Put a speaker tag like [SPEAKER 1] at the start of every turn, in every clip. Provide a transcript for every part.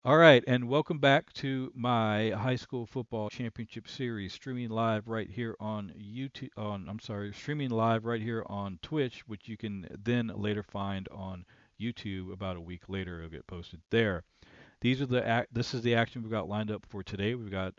[SPEAKER 1] All right, and welcome back to my high school football championship series, streaming live right here on YouTube. Streaming live right here on Twitch, which you can then later find on YouTube about a week later. It'll get posted there. This is the action we've got lined up for today. We've got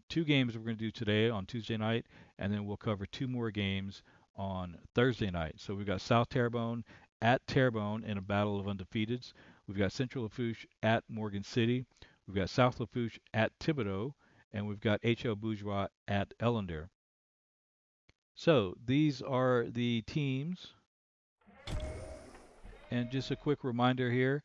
[SPEAKER 1] two games we're going to do today on Tuesday night, and then we'll cover two more games on Thursday night. So we've got South Terrebonne at Terrebonne in a battle of undefeateds. We've got Central Lafourche at Morgan City. We've got South Lafourche at Thibodaux, and we've got HL Bourgeois at Ellender. So these are the teams, and just a quick reminder here.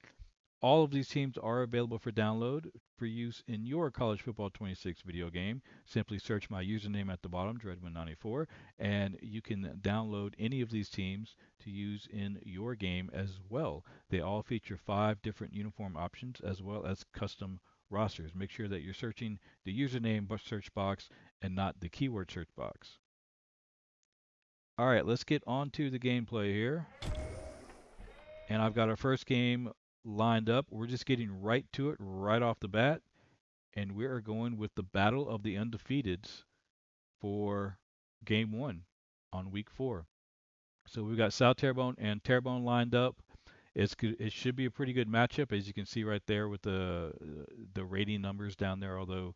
[SPEAKER 1] All of these teams are available for download for use in your College Football 26 video game. Simply search my username at the bottom, Dreadman94, and you can download any of these teams to use in your game as well. They all feature 5 different uniform options as well as custom rosters. Make sure that you're searching the username search box and not the keyword search box. All right, let's get on to the gameplay here. And I've got our first game lined up. We're just getting right to it right off the bat. And we are going with the Battle of the Undefeateds for game one on week 4. So we've got South Terrebonne and Terrebonne lined up. It should be a pretty good matchup, as you can see right there with the rating numbers down there. Although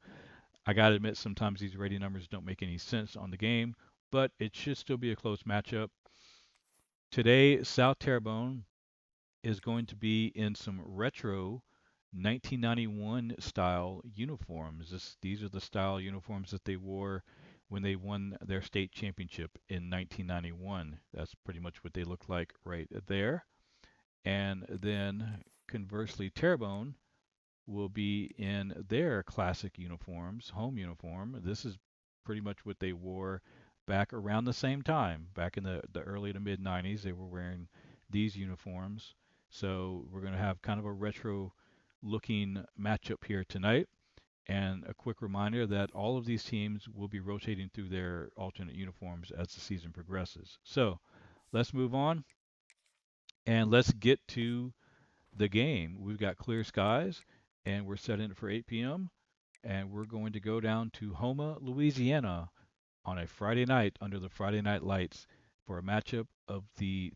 [SPEAKER 1] I gotta admit, sometimes these rating numbers don't make any sense on the game, but it should still be a close matchup. Today, South Terrebonne is going to be in some retro 1991 style uniforms. These are the style uniforms that they wore when they won their state championship in 1991. That's pretty much what they look like right there. And then conversely, Terrebonne will be in their classic uniforms, home uniform. This is pretty much what they wore back around the same time, back in the early to mid 90s. They were wearing these uniforms. So we're going to have kind of a retro looking matchup here tonight. And a quick reminder that all of these teams will be rotating through their alternate uniforms as the season progresses. So let's move on and let's get to the game. We've got clear skies and we're setting it for 8 p.m. And we're going to go down to Houma, Louisiana on a Friday night under the Friday night lights for a matchup of the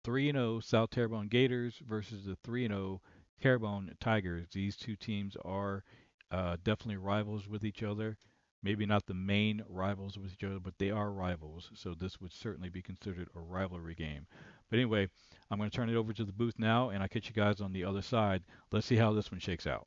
[SPEAKER 1] 3-0 South Terrebonne Gators versus the 3-0 Terrebonne Tigers. These two teams are definitely rivals with each other. Maybe not the main rivals with each other, but they are rivals. So this would certainly be considered a rivalry game. But anyway, I'm going to turn it over to the booth now, and I'll catch you guys on the other side. Let's see how this one shakes out.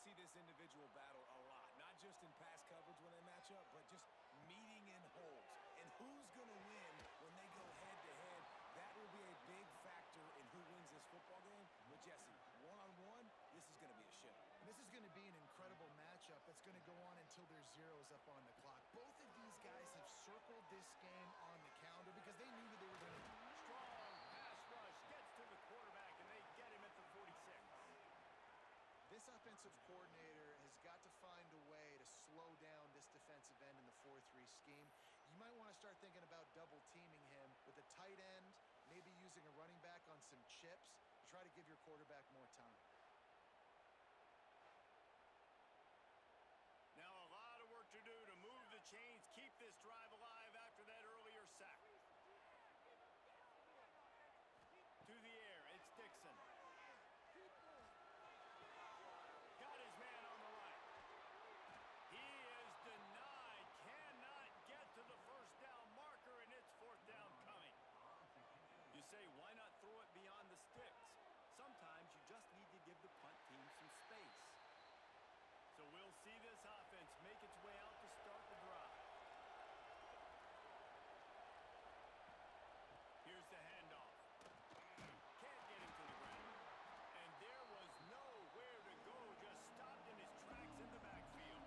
[SPEAKER 2] see this individual battle a lot, not just in pass coverage when they match up, but just meeting in holes. And who's going to win when they go head-to-head? That will be a big factor in who wins this football game. But, Jesse, one-on-one, this is going to be a show.
[SPEAKER 3] And this is going to be an incredible matchup that's going to go on until there's zeros up on the clock. Both of these guys have circled this game on the calendar because they knew that they were going to.
[SPEAKER 4] Strong pass rush gets to the quarterback, and they get him at the 46.
[SPEAKER 3] This offensive coordinator has got to find a way to slow down this defensive end in the 4-3 scheme. You might want to start thinking about double-teaming him with a tight end, maybe using a running back on some chips to try to give your quarterback more time.
[SPEAKER 4] Now a lot of work to do to move the chains, keep this drive alive after that earlier sack. To the air, it's Dixon. Got his man on the right. He is denied. Cannot get to the first down marker, and it's fourth down coming. You say, why not throw it beyond the sticks? Sometimes you just need to give the punt team some space. So we'll see this offense make its way out to start the drive. Here's the handoff. Can't get him to the ground. And there was nowhere to go, just stopped in his tracks in the backfield.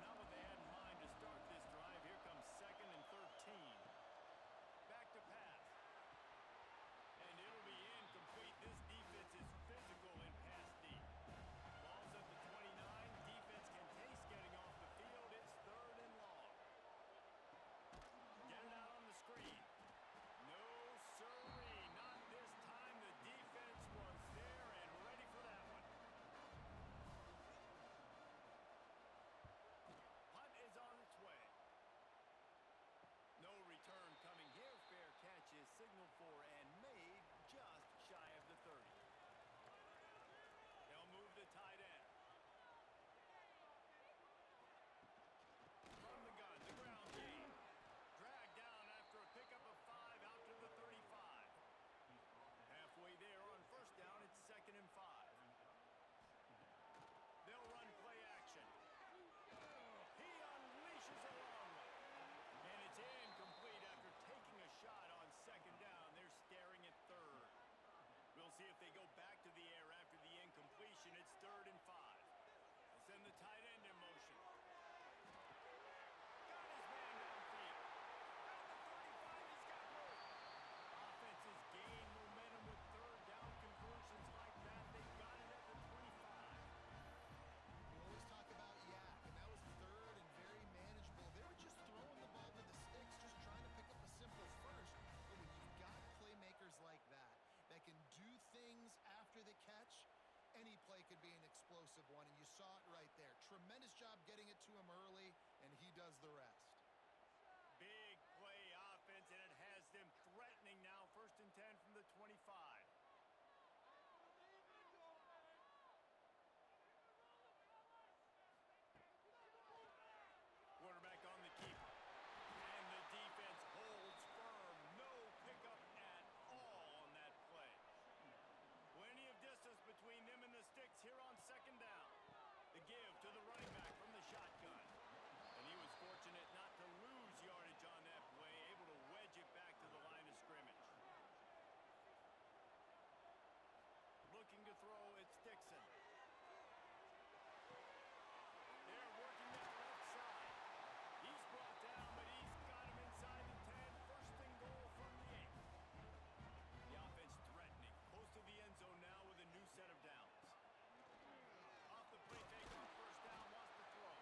[SPEAKER 4] Not what they had in mind to start this drive. Here comes 2nd and 13. Back to pass. And it'll be incomplete. This defense is physical in pass deep. Ball's at the 29. Defense can taste getting off the field. It's 3rd and long. Get it out on the screen. No, sirree. Not this time. The defense was there and ready for that one. Punt is on its way. No return coming here. Fair catch is signaled for and made just shy of the 30. They'll move the tight end. From the gun, the ground game. Dragged down after a pickup of 5 out to the 35. Halfway there on first down, it's 2nd and 5. They'll run play action. He unleashes a long one. And it's incomplete after taking a shot on 2nd down. They're staring at 3rd. We'll see if they go back to the air after the incompletion. It's 3rd and 5. They'll send the tight end in motion. Got his man downfield. At the 35, he's got room. Offenses gain momentum with 3rd down conversions like that. They got it at the 25.
[SPEAKER 3] We always talk about yak, and that was 3rd and very manageable. They were just throwing the ball to the sticks, just trying to pick up a simple first. But when you've got playmakers like that can do things after the catch, any play could be an explosive one, and you saw it right there. Tremendous job getting it to him early, and he does the rest.
[SPEAKER 4] Big play offense, and it has them threatening now. 1st and 10 from the 25. Quarterback on the keeper. And the defense holds firm. No pickup at all on that play. Plenty of distance between them and the sticks here on 2nd down. The give to the running back from the shotgun. And he was fortunate not to lose yardage on that play, able to wedge it back to the line of scrimmage. Looking to throw, it's Dixon. They're working that left side. He's brought down, but he's got him inside the 10. 1st and goal from the 8. The offense threatening. Close to the end zone now with a new set of downs. Off the play fake on 1st down, wants to throw.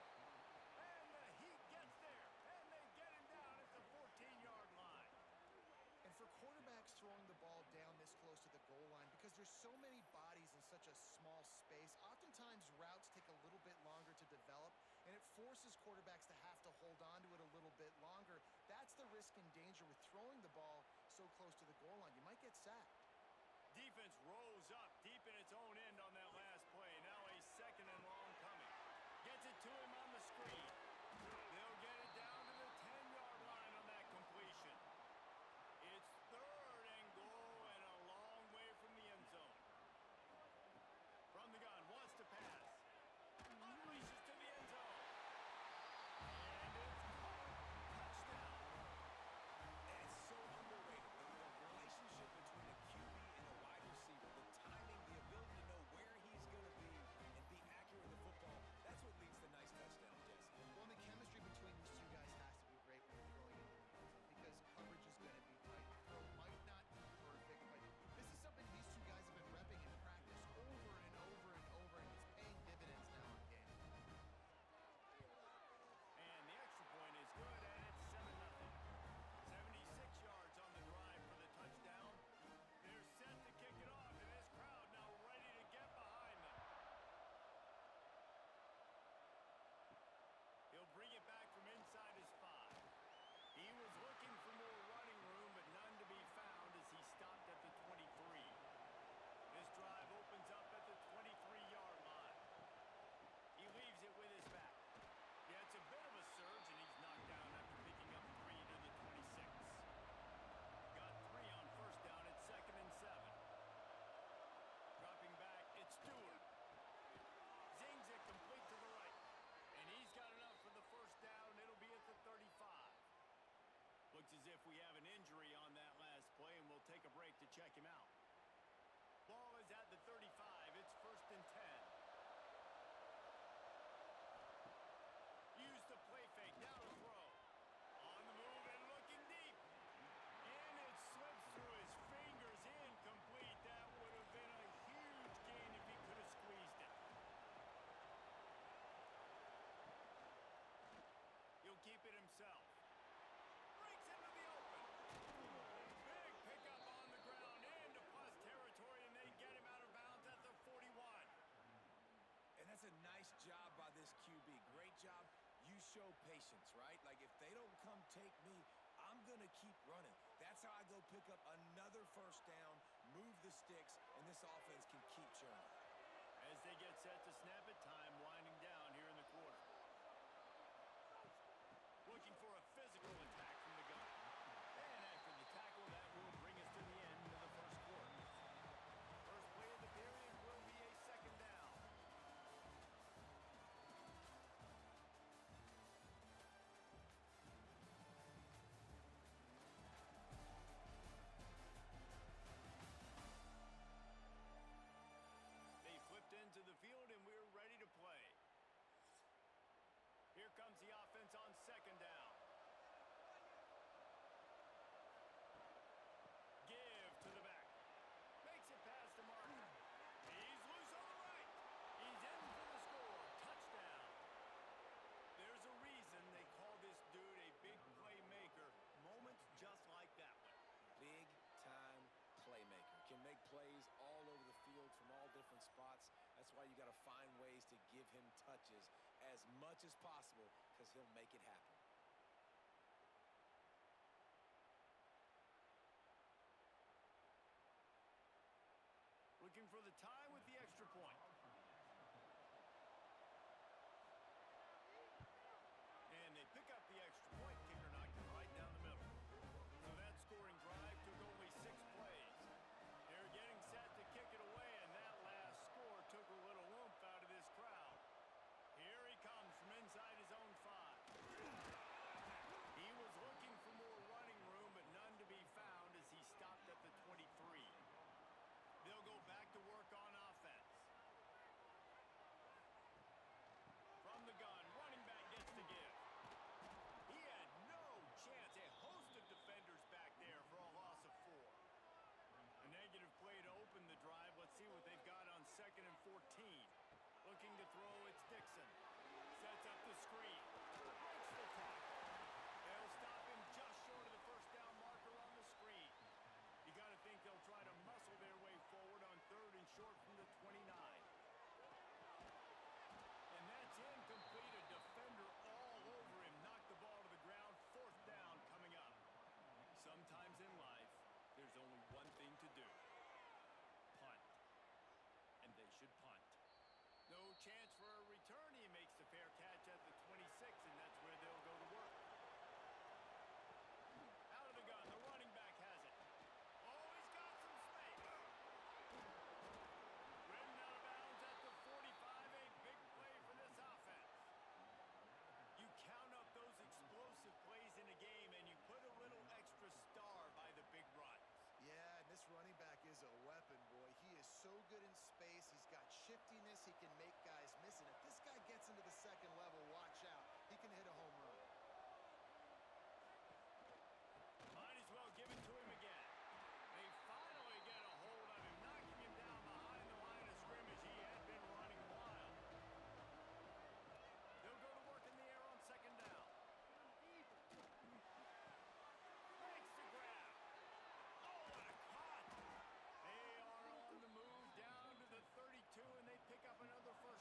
[SPEAKER 4] And the heat gets there. And they get him down at the 14-yard line.
[SPEAKER 3] And for quarterbacks throwing the ball down this close to the goal line, because there's so many bodies in such a small space, oftentimes routes take a little bit longer to develop, and it forces quarterbacks to have to hold on to it a little bit longer. That's the risk and danger with throwing the ball so close to the goal line. You might get sacked.
[SPEAKER 4] Defense rose up deep in its own end on that last play. Now a 2nd and long coming. Gets it to him on the screen. They'll get it down to the 10-yard line on that completion. It's 3rd and goal and a long way from the end zone. From the gun, wants to pass.
[SPEAKER 2] show patience, right? Like, if they don't come take me, I'm going to keep running. That's how I go pick up another first down, move the sticks, and this offense can keep churning.
[SPEAKER 4] As they get set to snap it, time winding down here in the quarter. Looking for a physical attack from the gun. And after the tackle, that will bring us to the end of the first quarter. First play of the period will be a second down. They flipped into the field, and we're ready to play. Here comes the offense on second down. Give to the back. Makes it past the marker. He's loose on the right. He's in for the score. Touchdown. There's a reason they call this dude a big playmaker. Moments just like that one.
[SPEAKER 2] Big-time playmaker. Can make plays all over the field from all different spots. That's why you got to find ways to give him touches as much as possible, because he'll make it happen.
[SPEAKER 4] Looking for the tie with the extra point. And they pick up the extra point. Kicker knocked it right down the middle. So that scoring drive took only 6 plays. They're getting set to kick it away, and that last score took a little oomph out of this crowd. Here he comes from inside his own 5. He was looking for more running room, but none to be found as he stopped at the 23. They'll go back to work on offense. From the gun, running back gets the give. He had no chance. A host of defenders back there for a loss of 4. A negative play to open the drive. Let's see what they've got on 2nd and 14. Looking to throw, it's Dixon. Sets up the screen. Breaks the tackle. They'll stop him just short of the first down marker on the screen. You got to think they'll try to muscle their way forward on 3rd and short from the 29. And that's incomplete. A defender all over him. Knocked the ball to the ground. 4th down coming up. Sometimes in life, there's only one thing to do. Punt. And they should punt. No chance for a return. He makes the fair catch at the 26, and that's where they'll go to work. Out of the gun, the running back has it. Oh, he's got some space. Ridden out of bounds at the 45. A big play for this offense. You count up those explosive plays in a game, and you put a little extra star by the big runs.
[SPEAKER 3] Yeah, and this running back is a weapon, boy. He is so good in space. He's got shiftiness. He can make guys miss. And if this guy gets into the 2nd level, watch out. He can hit a home run.
[SPEAKER 4] Might as well give it to him again. They finally get a hold of him, knocking him down behind the line of scrimmage. He had been running wild. They'll go to work in the air on 2nd down. Makes the grab. Oh, what a cut. They are on the move down to the 32, and they pick up another 1st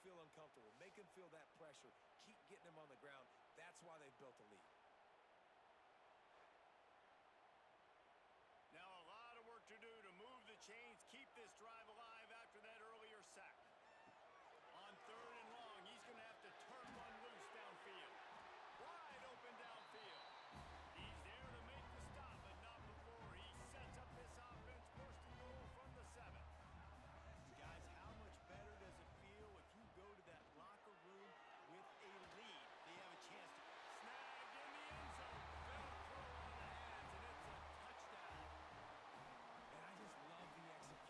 [SPEAKER 2] feel uncomfortable. Make them feel that pressure. Keep getting them on the ground. That's why they've built a lead.
[SPEAKER 4] Now a lot of work to do to move the chains, keep this drive alive after that earlier sack. On 3rd and long, he's going to have to turn one loose downfield. Wide open downfield. He's there to make the stop, but not before he sets up this offense first and goal from the 7. Guys, how much better does it feel if you go to that locker room with a lead? They have a chance to snag in the end zone. Fell throw on the hands, and it's a touchdown.
[SPEAKER 2] And I just love the execution.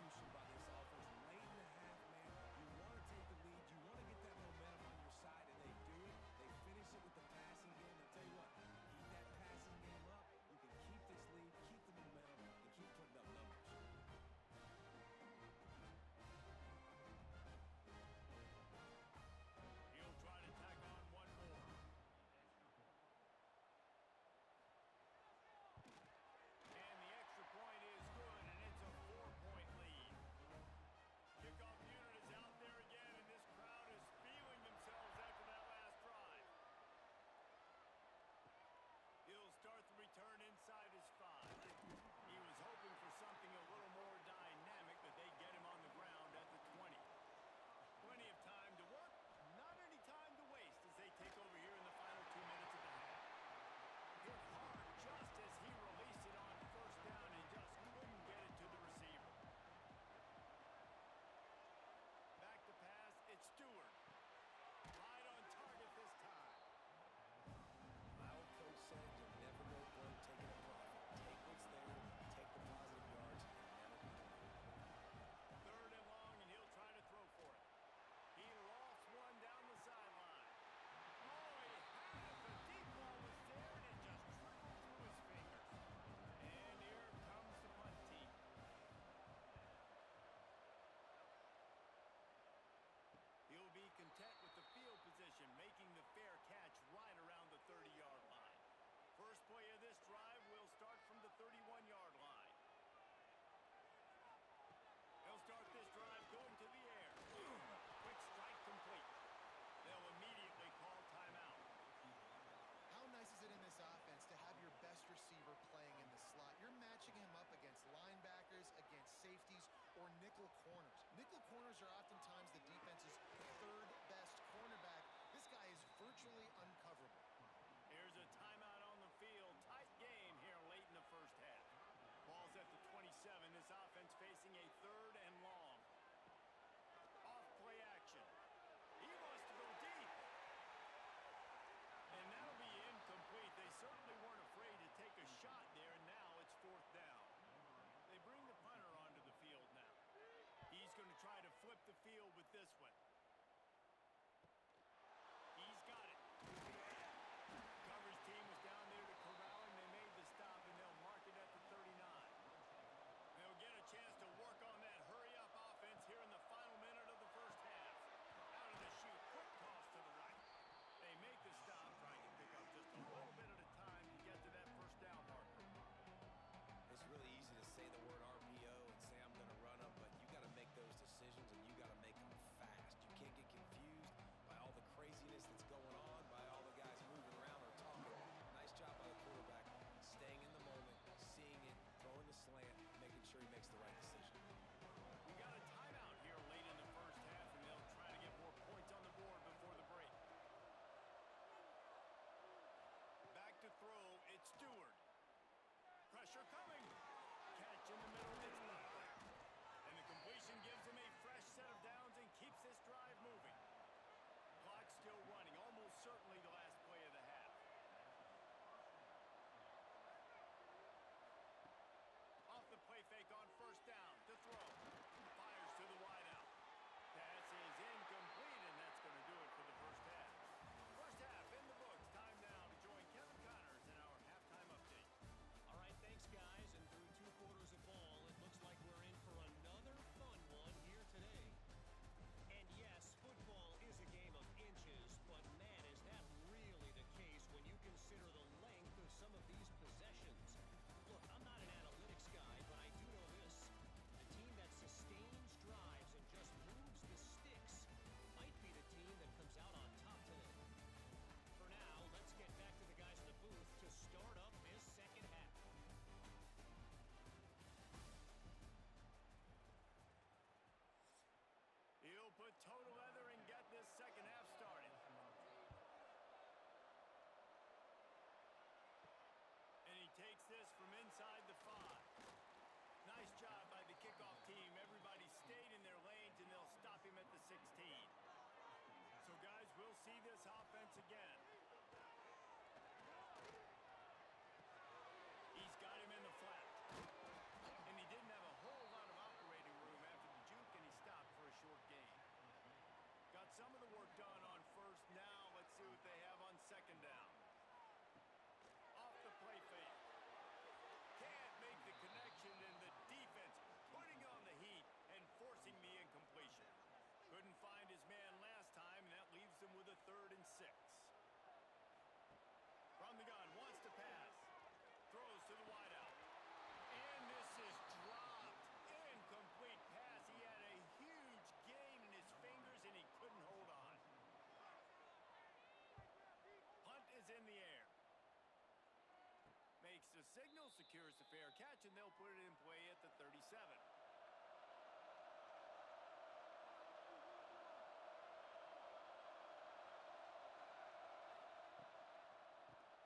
[SPEAKER 4] signal secures the fair catch, and they'll put it in play at the 37.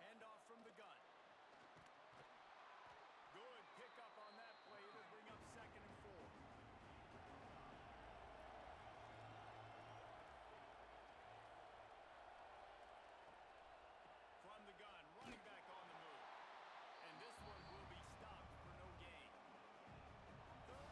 [SPEAKER 4] Handoff from the gun. Good pickup on that play. It'll bring up 2nd and 4. From the gun, running back on the move. And this one will be stopped for no gain. 3rd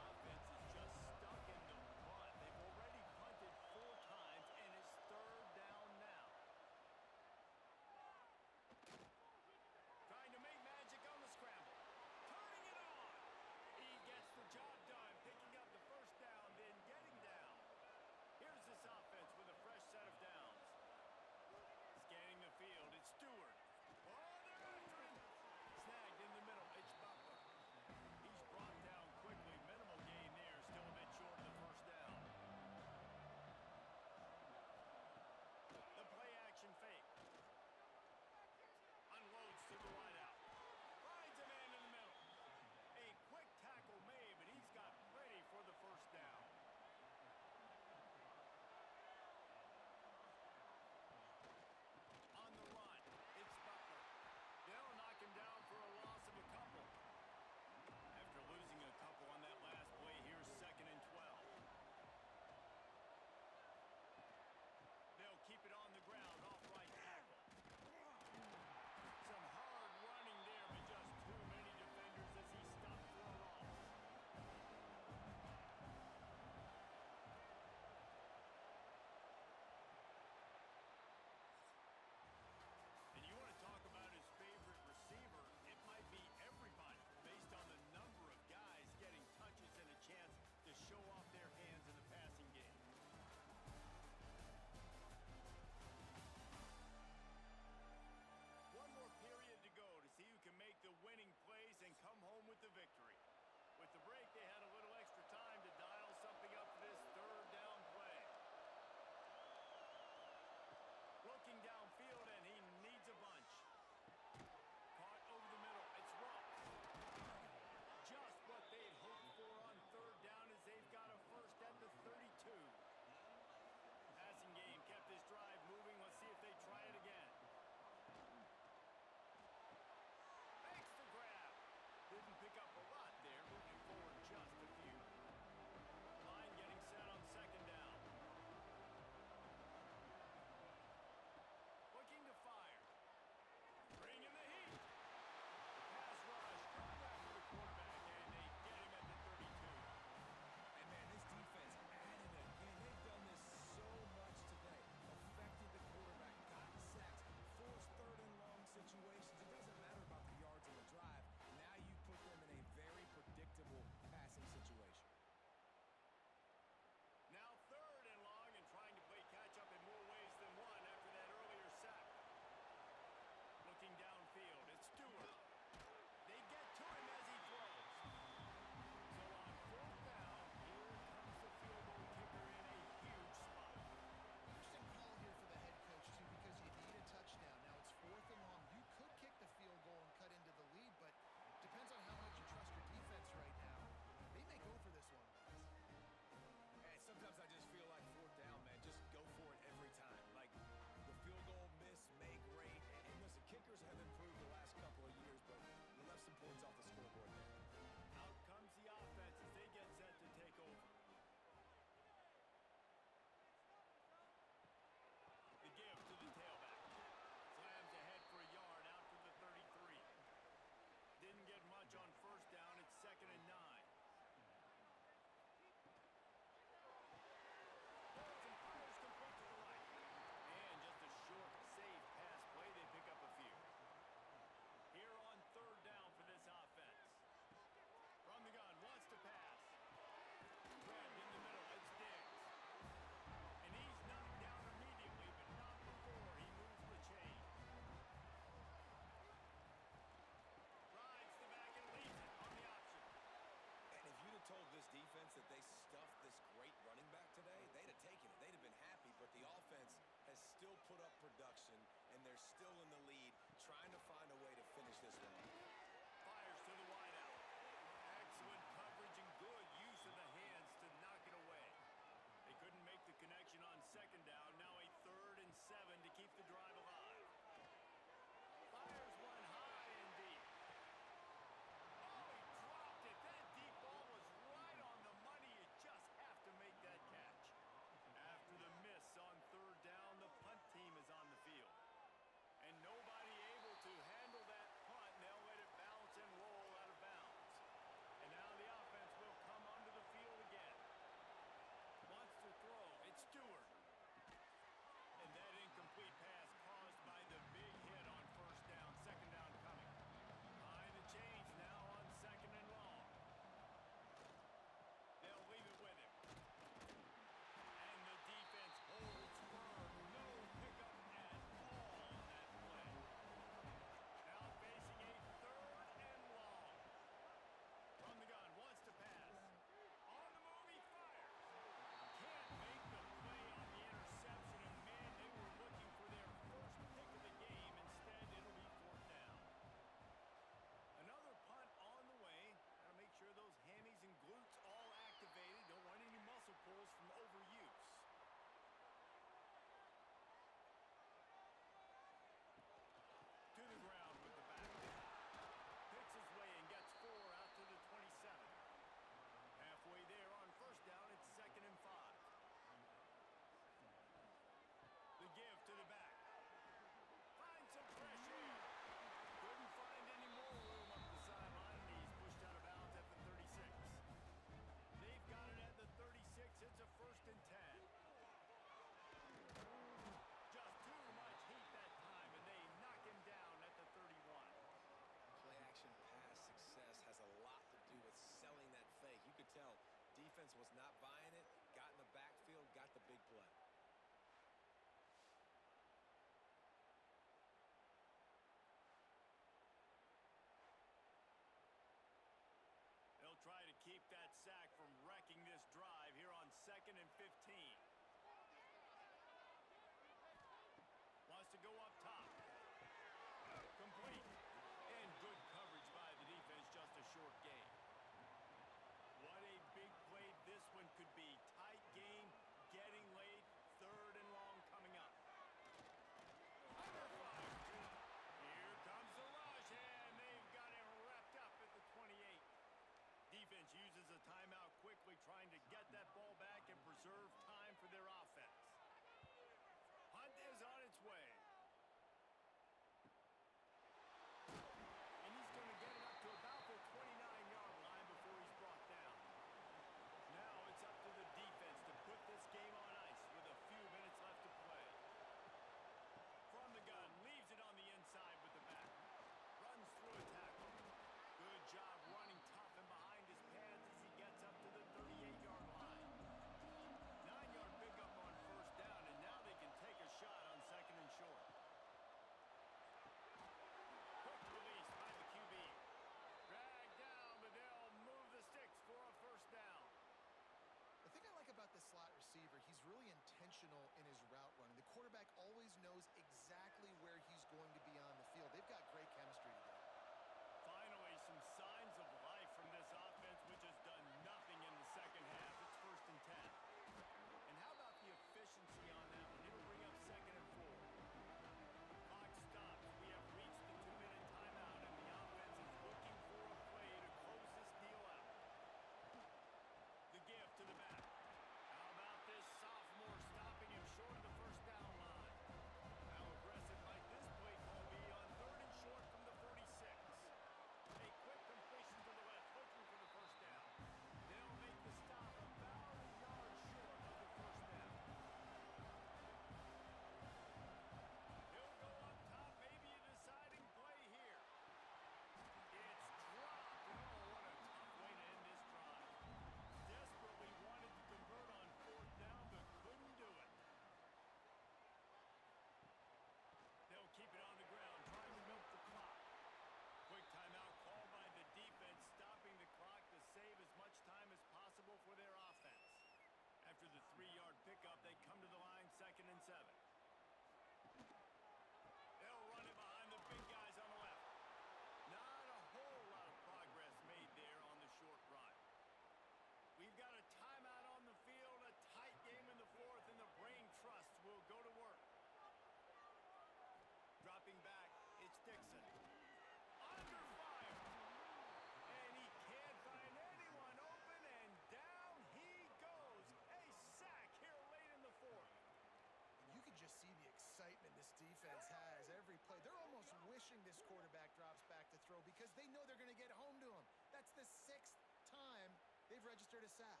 [SPEAKER 3] wishing this quarterback drops back to throw because they know they're going to get home to him. That's the 6th time they've registered a sack.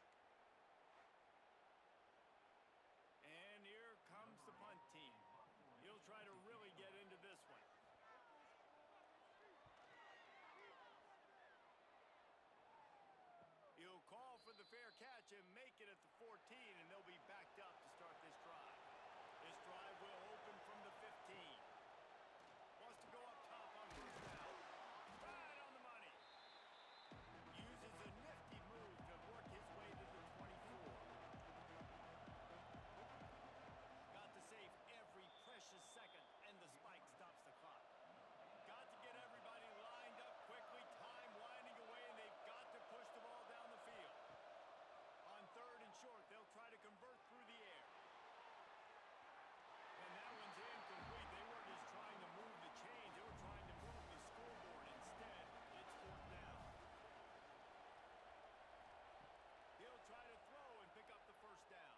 [SPEAKER 4] And here comes the punt team. He'll try to really get into this one. He'll call for the fair catch and make it at the 14, and they'll be backed up to start this drive. This drive will open from the 15. Wants to go up top on first down. Right on the money. Uses a nifty move to work his way to the 24. Got to save every precious second, and the spike stops the clock. Got to get everybody lined up quickly, time winding away, and they've got to push the ball down the field. On 3rd and short, they'll try to convert through the air. And that one's incomplete. They weren't just trying to move the chains, they were trying to move the scoreboard. Instead, it's 4th down. He'll try to throw and pick up the first down.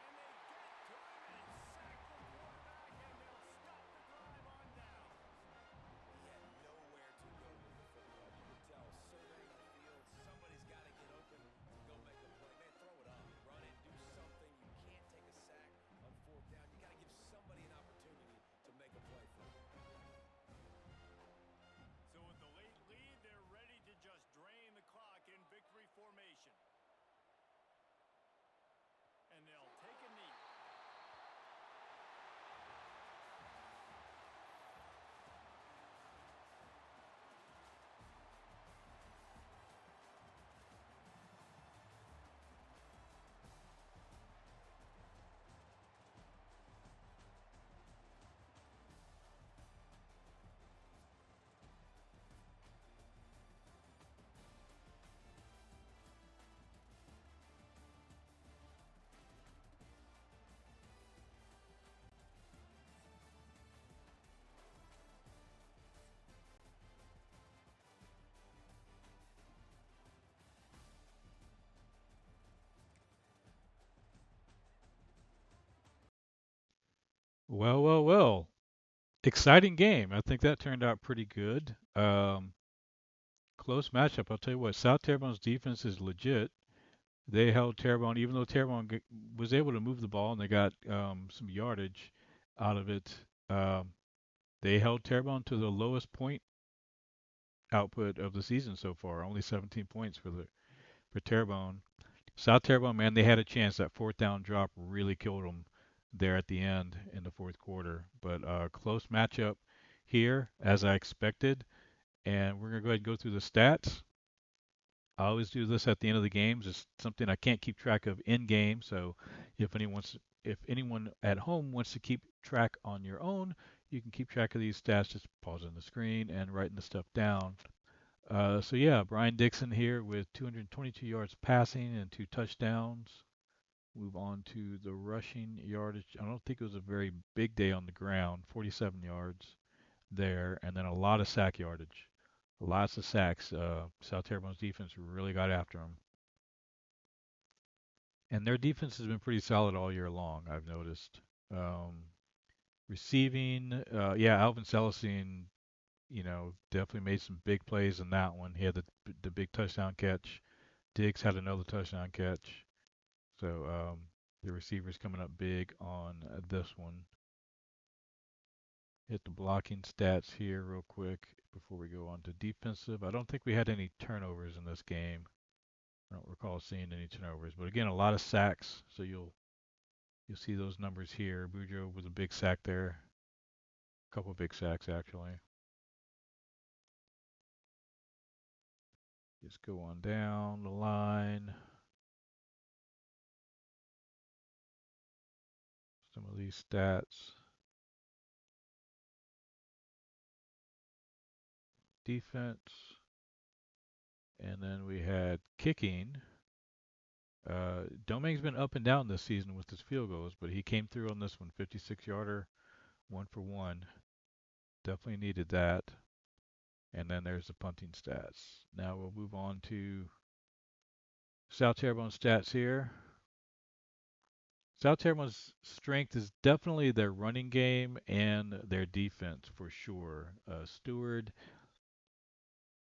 [SPEAKER 4] And they get to him and sack the quarterback, and they'll stop the drive on down.
[SPEAKER 2] He had nowhere to go with the football. You could tell surveying the field, somebody's got to get open to go make a play. Man, throw it up, run it, do something. You can't take a sack on 4th down. You got to give somebody an opportunity to make a play for you.
[SPEAKER 4] So with the late lead, they're ready to just drain the clock in victory formation. And they'll take a knee.
[SPEAKER 1] Well, well, well. Exciting game. I think that turned out pretty good. Close matchup. I'll tell you what. South Terrebonne's defense is legit. They held Terrebonne, even though was able to move the ball and they got some yardage out of it. Um, they held Terrebonne to the lowest point output of the season so far. Only 17 points for Terrebonne. South Terrebonne, man, they had a chance. That 4th down drop really killed them there at the end in the 4th quarter. But close matchup here, as I expected. And we're going to go ahead and go through the stats. I always do this at the end of the games. It's something I can't keep track of in game. So if anyone at home wants to keep track on your own, you can keep track of these stats. Just pausing the screen and writing the stuff down. So yeah, Brian Dixon here with 222 yards passing and 2 touchdowns. Move on to the rushing yardage. I don't think it was a very big day on the ground. 47 yards there, and then a lot of sack yardage. Lots of sacks. South Terrebonne's defense really got after them. And their defense has been pretty solid all year long, I've noticed. Um, Receiving, yeah, Alvin Celestine, definitely made some big plays in that one. He had the big touchdown catch. Diggs had another touchdown catch. So the receivers coming up big on this one. Hit the blocking stats here real quick before we go on to defensive. I don't think we had any turnovers in this game. I don't recall seeing any turnovers, but again, a lot of sacks. So you'll see those numbers here. Bujo with a big sack there. A couple big sacks actually. Just go on down the line. Some of these stats. Defense. And then we had kicking. Domingue's been up and down this season with his field goals, but he came through on this one. 56-yarder, 1 for 1. Definitely needed that. And then there's the punting stats. Now we'll move on to South Terrebonne stats here. South Terrebonne's strength is definitely their running game and their defense for sure. Stewart,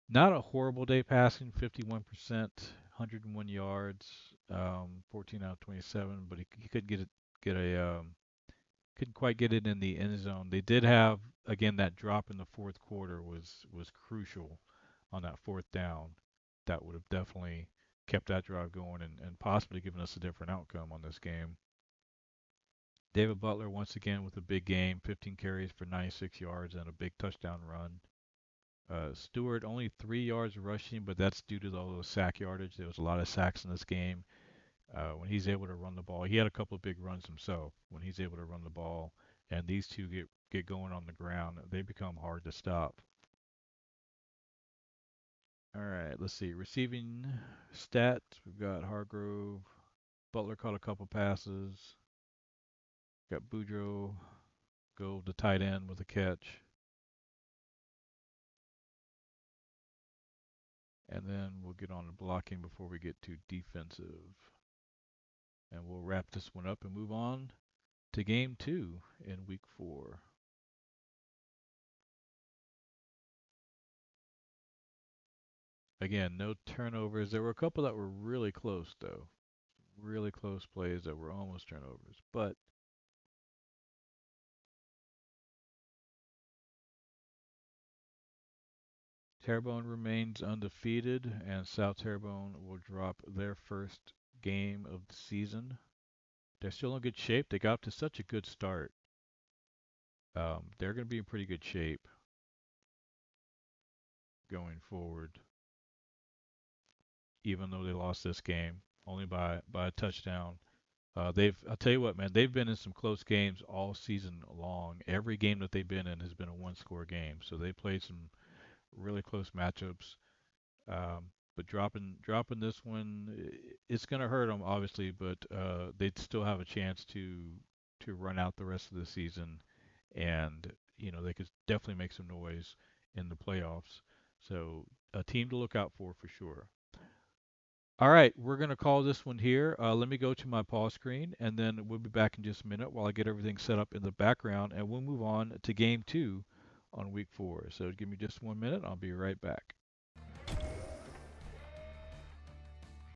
[SPEAKER 1] not a horrible day passing, 51%, 101 yards, 14 out of 27, but he could get a couldn't quite get it in the end zone. They did have again that drop in the fourth quarter was crucial on that fourth down. That would have definitely kept that drive going and possibly given us a different outcome on this game. David Butler once again with a big game, 15 carries for 96 yards and a big touchdown run. Stewart only 3 yards rushing, but that's due to all those sack yardage. There was a lot of sacks in this game. When he's able to run the ball, he had a couple of big runs himself. When he's able to run the ball, and these two get going on the ground, they become hard to stop. All right, let's see. Receiving stats, we've got Hargrove. Butler caught a couple passes. Got Boudreaux go to tight end with a catch. And then we'll get on to blocking before we get to defensive. And we'll wrap this one up and move on to game 2 in week 4. Again, no turnovers. There were a couple that were really close, though. Really close plays that were almost turnovers. But Terrebonne remains undefeated, and South Terrebonne will drop their first game of the season. They're still in good shape. They got up to such a good start. They're going to be in pretty good shape going forward, even though they lost this game only by a touchdown. I'll tell you what, man, they've been in some close games all season long. Every game that they've been in has been a one-score game. So they played some really close matchups. But dropping this one, it's going to hurt them obviously, but they'd still have a chance to run out the rest of the season, and they could definitely make some noise in the playoffs. So a team to look out for sure. All right, we're going to call this one here. Let me go to my pause screen, and then we'll be back in just a minute while I get everything set up in the background, and we'll move on to game 2 on week 4. So give me just 1 minute. I'll be right back.